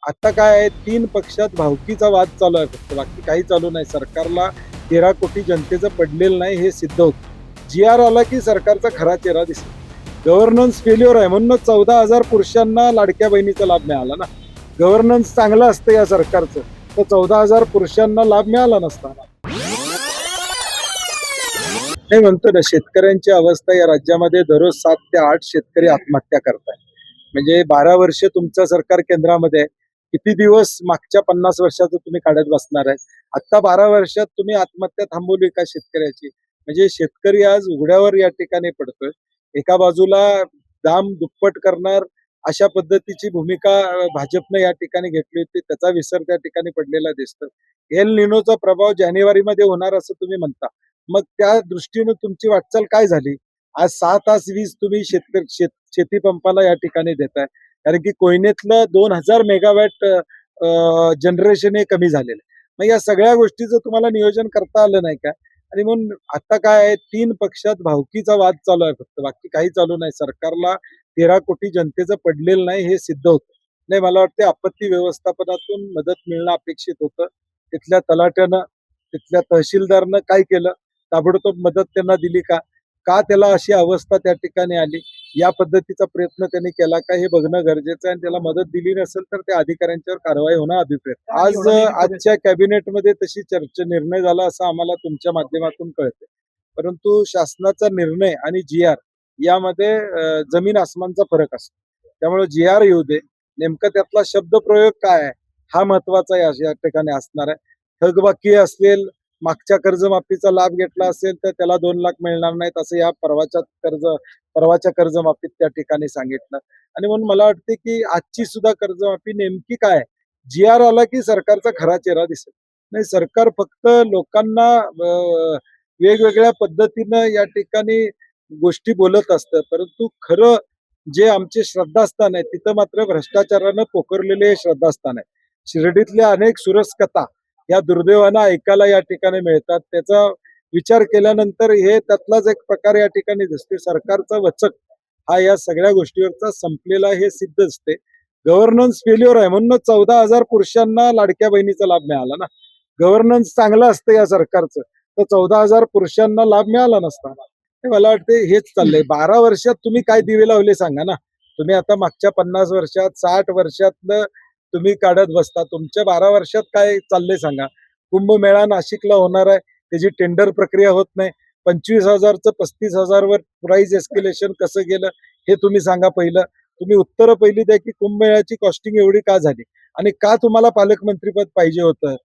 आता काय आहे, 3 पक्षात भावकीचा वाद चालू आहे फक्त, बाकी काही चालू नाही. सरकारला 13 कोटी जनतेचं पडलेलं नाही हे सिद्ध होतं. जी-आर आला की सरकारचा खरा चेहरा दिसेल. गव्हर्नन्स फेल्युअर आहे म्हणूनच 14,000 पुरुषांना लाडक्या बहिणीचा लाभ मिळाला ना. गव्हर्नन्स चांगलं असतं या सरकारचं, तर 14,000 पुरुषांना लाभ मिळाला नसता. नाही म्हणतो ना, शेतकऱ्यांची अवस्था या राज्यामध्ये दररोज 7 ते 8 शेतकरी आत्महत्या करतायत. म्हणजे 12 वर्ष तुमचं सरकार केंद्रामध्ये आहे. किती दिवस मागच्या 50 वर्षाचं तुम्ही काढत बसणार आहे? आता 12 वर्षात तुम्ही आत्महत्या थांबवली का शेतकऱ्याची? म्हणजे शेतकरी आज उघड्यावर या ठिकाणी पडतोय. एका बाजूला दाम दुप्पट करणार अशा पद्धतीची भूमिका भाजपनं या ठिकाणी घेतली होती. त्याचा विसर त्या ठिकाणी पडलेला दिसतो. एल निनोचा प्रभाव जानेवारीमध्ये होणार असं तुम्ही म्हणता. मग त्या दृष्टीनं तुमची वाटचाल काय झाली? आज 6 तास वीज तुम्ही शेती पंपाला या ठिकाणी देताय. कारण की कोयनेतलं 2000 मेगावॅट जनरेशन हे कमी झालेलं आहे. मग या सगळ्या गोष्टीचं तुम्हाला नियोजन करता आलं नाही का? आणि म्हणून आता काय आहे, 3 पक्षात भावकीचा वाद चालू आहे फक्त, बाकी काही चालू नाही. सरकारला 13 कोटी जनतेचं पडलेलं नाही हे सिद्ध होतं. नाही, मला वाटते आपत्ती व्यवस्थापनातून मदत मिळणं अपेक्षित होतं. तिथल्या तलाट्यानं, तिथल्या तहसीलदारनं काय केलं? ताबडतोब मदत त्यांना दिली का? का त्याला अशी अवस्था त्या ठिकाणी आली? या पद्धतीचा प्रयत्न त्यांनी केला का हे बघणं गरजेचं आहे आणि त्याला मदत दिली नसेल तर त्या अधिकाऱ्यांच्यावर कारवाई होणं अभिप्रेत. आजच्या कॅबिनेटमध्ये तशी निर्णय झाला असं आम्हाला तुमच्या माध्यमातून कळतंय. परंतु शासनाचा निर्णय आणि जी-आर यामध्ये जमीन आसमानचा फरक असतो. त्यामुळे जी-आर येऊ दे, नेमकं त्यातला शब्दप्रयोग काय आहे? हा महत्वाचा या ठिकाणी असणार आहे. थकबाकी असेल, मागच्या कर्जमाफीचा लाभ घेतला असेल तर त्याला 2 लाख मिळणार नाहीत असं या परवाच्या कर्जमाफीत त्या ठिकाणी सांगितलं. आणि म्हणून मला वाटते की आजची सुद्धा कर्जमाफी नेमकी काय आहे? जी-आर आला की सरकारचा खरा चेहरा दिसेल. नाही, सरकार फक्त लोकांना वेगवेगळ्या पद्धतीनं या ठिकाणी गोष्टी बोलत असतं. परंतु खरं जे आमचे श्रद्धास्थान आहे तिथं मात्र भ्रष्टाचारानं पोखरलेले हे श्रद्धास्थान आहे. शिर्डीतल्या अनेक सुरस कथा या दुर्दैवानं ऐकायला या ठिकाणी मिळतात. त्याचा विचार केल्यानंतर हे त्यातलाच एक प्रकार या ठिकाणी दिसते. सरकारचा वचक हा या सगळ्या गोष्टीवरचा संपलेला हे सिद्ध असते. गव्हर्नन्स फेल्युअर आहे म्हणूनच 14,000 पुरुषांना लाडक्या बहिणीचा लाभ मिळाला ना. गव्हर्नन्स चांगलं असतं या सरकारचं, तर 14,000 पुरुषांना लाभ मिळाला नसता. हे मला वाटते हेच चाललंय. 12 वर्षात तुम्ही काय दिवे लावले सांगा ना. तुम्ही आता मागच्या 50 वर्षात, 60 वर्षातलं तुम्ही काढत बसता. तुमच्या 12 वर्षात काय चाललंय सांगा. कुंभमेळा नाशिकला होणार आहे. त्याची टेंडर प्रक्रिया होत नाही. 25,000चं 35,000 वर प्राइस एस्केलेशन कसं गेलं हे तुम्ही सांगा पहिलं. तुम्ही उत्तरं पहिली द्या की कुंभमेळ्याची कॉस्टिंग एवढी का झाली? आणि का तुम्हाला पालकमंत्रीपद पाहिजे होतं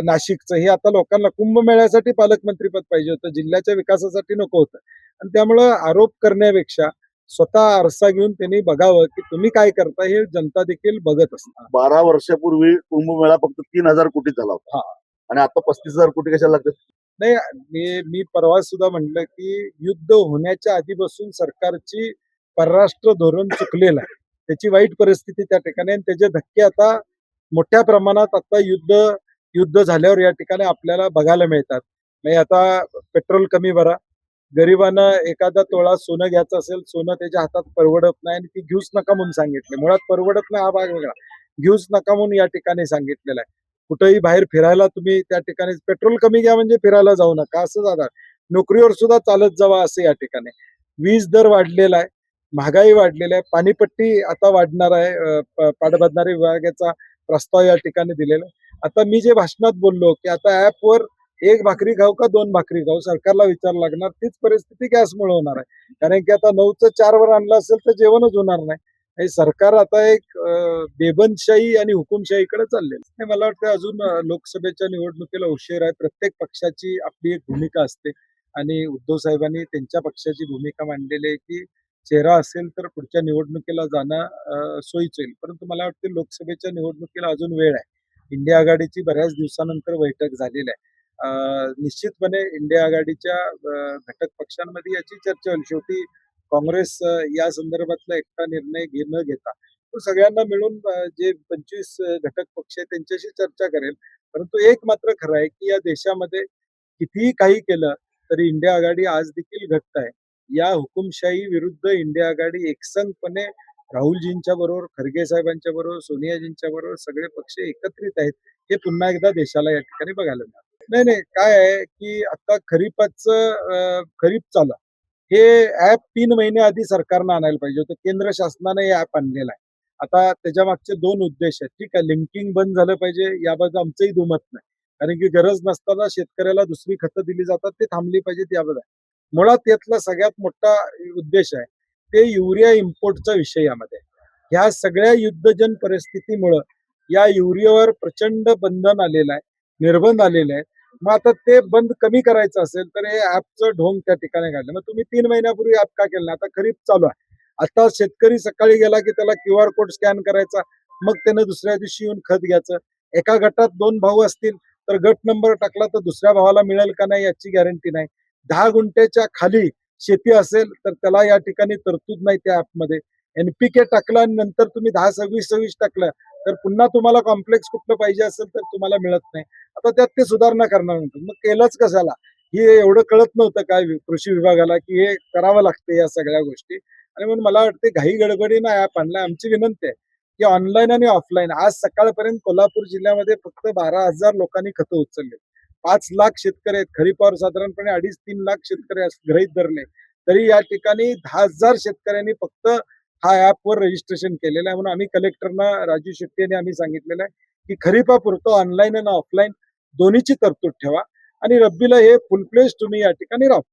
नाशिकचं? हे आता लोकांना कुंभमेळ्यासाठी पालकमंत्रीपद पाहिजे होतं, जिल्ह्याच्या विकासासाठी नको होतं. आणि त्यामुळं आरोप करण्यापेक्षा स्वतः आरसा घेऊन त्यांनी बघावं की तुम्ही काय करता हे जनता देखील बघत असतात. 12 वर्षापूर्वी कुंभमेळा फक्त 3,000 कोटी झाला होता. हा. आणि आता 35,000 कोटी कशाला लागतात? नाही, मी परवा सुद्धा म्हणलं की युद्ध होण्याच्या आधीपासून सरकारची परराष्ट्र धोरण चुकलेलं आहे. त्याची वाईट परिस्थिती त्या ठिकाणी आणि त्याचे धक्के आता मोठ्या प्रमाणात आता युद्ध झाल्यावर या ठिकाणी आपल्याला बघायला मिळतात. म्हणजे आता पेट्रोल कमी भरा, गरिबांना एखादा तोळा सोनं घ्यायचं असेल, सोनं त्याच्या हातात परवडत नाही आणि ती घेऊच नका म्हणून सांगितले. मुळात परवडत नाही हा भाग वेगळा, घेऊच नका म्हणून या ठिकाणी सांगितलेलं आहे. कुठेही बाहेर फिरायला तुम्ही त्या ठिकाणी पेट्रोल कमी घ्या म्हणजे फिरायला जाऊ नका असं जाणार. नोकरीवर सुद्धा चालत जावा असं या ठिकाणी. वीज दर वाढलेला आहे, महागाई वाढलेली आहे, पाणीपट्टी आता वाढणार आहे, पाटबंधारे विभागाचा प्रस्ताव या ठिकाणी दिलेला आहे. आता मी जे भाषणात बोललो की आता ऍपवर 1 भाकरी खाऊ का 2 भाकरी खाऊ सरकारला विचार लागणार, तीच परिस्थिती गॅसमुळे होणार आहे. कारण की आता 9चं 4 वर आणलं असेल तर जेवणच होणार नाही. हे सरकार आता एक बेबंदशाही आणि हुकुमशाहीकडे चाललेलं आहे. मला वाटतं अजून लोकसभेच्या निवडणुकीला उशीर आहे. प्रत्येक पक्षाची आपली एक भूमिका असते आणि उद्धव साहेबांनी त्यांच्या पक्षाची भूमिका मांडलेली आहे की चेहरा असेल तर पुढच्या निवडणुकीला जाणं सोयीचं होईल. परंतु मला वाटतं लोकसभेच्या निवडणुकीला अजून वेळ आहे. इंडिया आघाडीची बऱ्याच दिवसानंतर बैठक झालेली आहे. निश्चितपणे इंडिया आघाडीच्या घटक पक्षांमध्ये याची चर्चा होईल. शेवटी काँग्रेस या संदर्भातला एकटा निर्णय न घेता तो सगळ्यांना मिळून जे 25 घटक पक्ष आहेत त्यांच्याशी चर्चा करेल. परंतु एक मात्र खरं आहे की या देशामध्ये कितीही काही केलं तरी इंडिया आघाडी आज देखील घट्ट आहे. या हुकुमशाही विरुद्ध इंडिया आघाडी एकसंघपणे राहुलजींच्या बरोबर, खरगे साहेबांच्या बरोबर, सोनियाजींच्या बरोबर सगळे पक्ष एकत्रित आहेत. हे पुन्हा एकदा देशाला या ठिकाणी बघायला मिळालं. नाही, नाही. काय आहे, की आता खरीप चालू आहे. हे ॲप 3 महिने आधी सरकारनं आणायला पाहिजे होतं. केंद्र शासनाने हे ॲप आणलेलं आहे. आता त्याच्या मागचे 2 उद्देश आहेत. ठीक आहे, लिंकिंग बंद झालं पाहिजे याबाबत आमचंही दुमत नाही. कारण की गरज नसताना शेतकऱ्याला दुसरी खतं दिली जातात, ते थांबली पाहिजेत याबद्दल. मुळात यातला सगळ्यात मोठा उद्देश आहे, ते युरिया इम्पोर्टचा विषय यामध्ये. ह्या सगळ्या युद्धजन परिस्थितीमुळं या युरियावर प्रचंड बंधन आलेलं आहे, निर्बंध आलेले आहेत. मग आता ते बंद कमी करायचं असेल तर हे ॲपचं ढोंग त्या ठिकाणी काढलं. मग तुम्ही 3 महिन्यापूर्वी ॲप का केलं नाही? आता खरीप चालू आहे. आता शेतकरी सकाळी गेला की त्याला क्यूआर कोड स्कॅन करायचा, मग त्यानं दुसऱ्या दिवशी येऊन खत घ्यायचं. एका गटात 2 भाऊ असतील तर गट नंबर टाकला तर दुसऱ्या भावाला मिळेल का नाही याची गॅरंटी नाही. 10 गुंठ्याच्या खाली शेती असेल तर त्याला या ठिकाणी तरतूद नाही त्या ॲपमध्ये. एनपीके टाकलं आणि नंतर तुम्ही 10-26-26 टाकलं तर पुन्हा तुम्हाला कॉम्प्लेक्स कुठलं पाहिजे असेल तर तुम्हाला मिळत नाही. आता त्यात ते सुधारणा करणार म्हणतात. मग केलंच कशाला? हे एवढं कळत नव्हतं काय कृषी विभागाला, की हे करावं लागतं या सगळ्या गोष्टी. आणि म्हणून मला वाटते घाई गडबडीनं ॲप आणलाय. आमची विनंती आहे, की ऑनलाईन आणि ऑफलाईन आज सकाळपर्यंत कोल्हापूर जिल्ह्यामध्ये फक्त 12,000 लोकांनी खतं उचलली. 5 लाख शेतकरी आहेत. खरीपावर साधारणपणे 2.5-3 लाख शेतकरी गृहीत धरले. तरी या ठिकाणी 10,000 शेतकऱ्यांनी फक्त हा ॲपवर रजिस्ट्रेशन केलेलं आहे. म्हणून आम्ही कलेक्टरना राजू शेट्टी यांनी आम्ही सांगितलेलं आहे, की खरीपापुरतं ऑनलाईन आणि ऑफलाईन दोन्हीची तरतूद ठेवा आणि रब्बीला हे फुल फ्लेज तुम्ही या ठिकाणी राबवा.